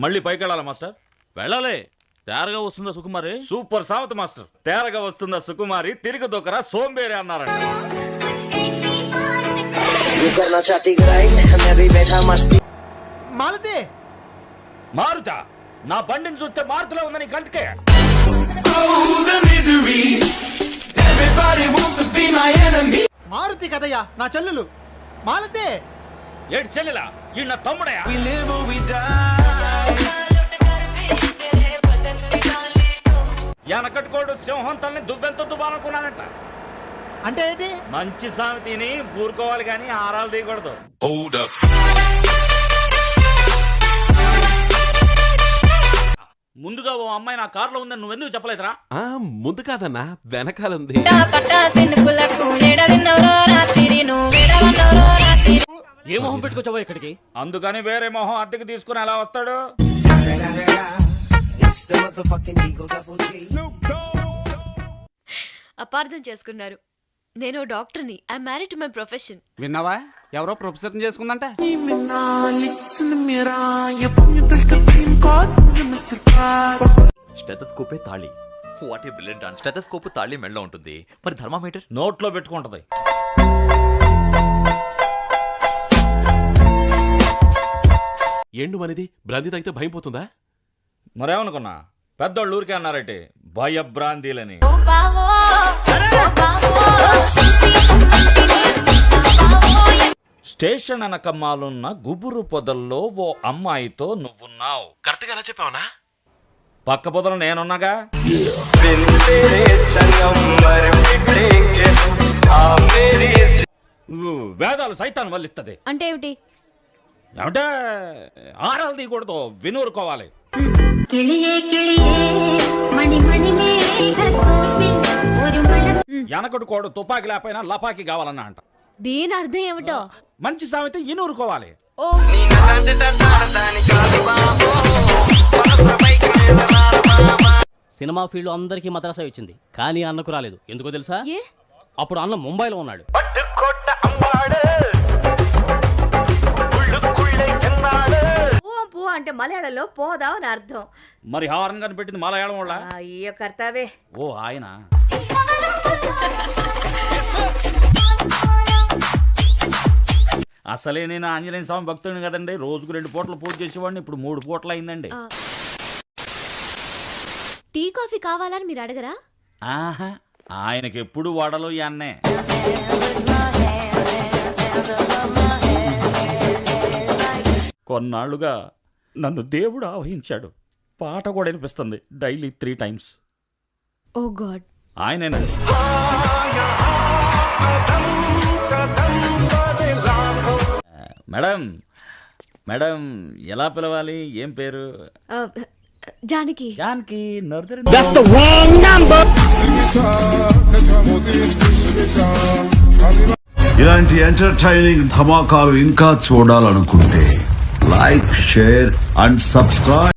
మళ్ళీ పైకి వెళ్ళాలా మాస్టర్? వెళ్ళాలి. తేరగా వస్తుందా సుకుమారి? Super సావత్ master. తేరగా వస్తుందా సుకుమారి, తిరిగి దొక్కరా సోంబేరి అన్నారంట. మాలతి మారుతా? నా బండిని చూస్తే మారుతులో ఉందని కంటికే. మారుతి కదయ్యా, నా చెల్లెలు మాలతి. ఏడు చెల్లెలా? ఈ నా తమ్ముడయా? ఎనకట్టుకోడు సింహం తల్ని దువ్వెంత దువ్వాలనుకున్నానంట. అంటే ఏంటి? మంచి సామెతని ఊరుకోవాలి కానీ ఆరాలు తీయకూడదు. ముందుగా ఓ అమ్మాయి నా కారులో ఉందని నువ్వెందుకు చెప్పలేదురా? ముందు కాదన్నా, వెనకాలంది. ఏ మొహం పెట్టుకొచ్చావో ఇక్కడికి? అందుకని వేరే మొహం అద్దెకి తీసుకుని ఎలా వస్తాడు? అపార్థం చేసుకున్నారు. నేను డాక్టర్ని. I married to my profession. విన్నావా? ఎవరో ప్రొఫెసర్ చేసుకుందంట. స్టెథోస్కోపే తాళి. What a brilliant dance. Stethoscope తాళి మెడలో ఉంటుంది, మరి థర్మామీటర్ నోట్లో పెట్టుకుంటది. ఏండు అనేది బ్రాంతి తాగితే భయం పోతుందా? మరేమనుకున్నా, పెద్దోళ్ళు ఊరికే అన్నారటి భయభ్రాంతిలని. స్టేషన్ అనకమ్మాలున్న గుబురు పొదల్లో ఓ అమ్మాయితో నువ్వున్నావు. కరెక్ట్ గా ఎలా చెప్పావునా? పక్క పొదలు నేనున్నాగా. వేదాలు సైతాన్ వల్లిస్తుంది. అంటే ఏమిటి? ఏమంటే ఆరాలు తీయకూడదు, వినూరుకోవాలి. ఎనకడు కోడు తుపాకి లేకపోయినా లపాకి కావాలన్నా అంట. దీని అర్థం ఏమిటో? మంచి సామెత ఇనూరుకోవాలి. ఓ సినిమా ఫీల్డ్ అందరికీ మద్రాసా వచ్చింది, కానీ అన్నకు రాలేదు. ఎందుకో తెలుసా? ఏ? అప్పుడు అన్న ముంబైలో ఉన్నాడు. పూ అంటే మలయాళంలో పోదాం అని అర్థం. మరి హారం కనిపెట్టింది మలయాళం వాళ్ళ? అయ్యో కర్తావే. ఓ ఆయన. అసలే నేను ఆంజనేయ స్వామి భక్తుడిని కదండి. రోజుకు 2 పూటలు పూజ చేసేవాడిని, ఇప్పుడు 3 పూటలు అయిందండి. టీ కాఫీ కావాలని మీరు అడగరా? ఆహా, ఆయనకి ఎప్పుడు వడలు అన్నే. కొన్నాళ్లుగా నన్ను దేవుడు ఆవహించాడు. పాట కూడా వినిపిస్తుంది డైలీ 3 times. ఓ గాడ్. ఆయనేనండి. మేడం, మేడం ఎలా పిలవాలి? ఏం పేరు? జానకి. జానకి. ఇలాంటి ఎంటర్టైనింగ్ ధమాకాలు ఇంకా చూడాలనుకుంటే లైక్, షేర్ అండ్ సబ్స్క్రైబ్.